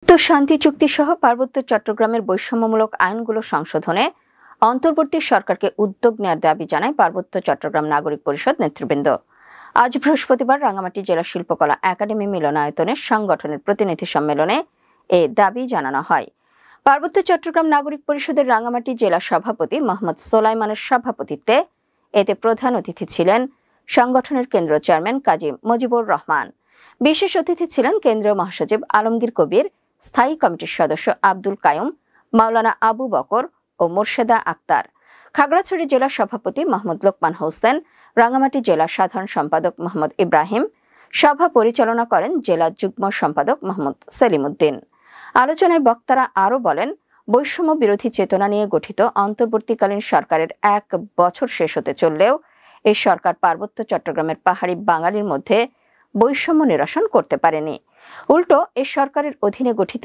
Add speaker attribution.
Speaker 1: তো শান্তি চুক্তি সহ পার্বত্য চট্টগ্রামের বৈষম্যমূলক আইনগুলো সংশোধনে অন্তর্বর্তী সরকারকে উদ্যোগ নেওয়ার দাবি জানায় পার্বত্য চট্টগ্রাম নাগরিক পরিষদ নেতৃবৃন্দ। আজ বৃহস্পতিবার রাঙামাটি জেলা শিল্পকলা একাডেমি মিলনায়তনে সংগঠনের প্রতিনিধি সম্মেলনে এ দাবি জানানো হয়। পার্বত্য চট্টগ্রাম নাগরিক পরিষদের রাঙামাটি জেলা সভাপতি মোহাম্মদ সোলাইমানের সভাপতিত্বে এতে প্রধান অতিথি ছিলেন সংগঠনের কেন্দ্র চেয়ারম্যান কাজী মুজিবুর রহমান। বিশেষ অতিথি ছিলেন কেন্দ্রীয় মহাসচিব আলমগীর কবির, স্থায়ী কমিটির সদস্য আব্দুল কায়ুম, মাওলানা আবু বকর ও মোর্শেদা আক্তার, খাগড়াছড়ি জেলা সভাপতি মোহাম্মদ লোকমান হোসেন, রাঙামাটি জেলা সাধারণ সম্পাদক মোহাম্মদ ইব্রাহিম। সভা পরিচালনা করেন জেলা যুগ্ম সম্পাদক মোহাম্মদ সেলিম উদ্দিন। আলোচনায় বক্তারা আরও বলেন, বৈষম্য বিরোধী চেতনা নিয়ে গঠিত অন্তর্বর্তীকালীন সরকারের 1 বছর শেষ হতে চললেও এই সরকার পার্বত্য চট্টগ্রামের পাহাড়ি বাঙালির মধ্যে বৈষম্য নিরসন করতে পারেনি। উল্টো এ সরকারের অধীনে গঠিত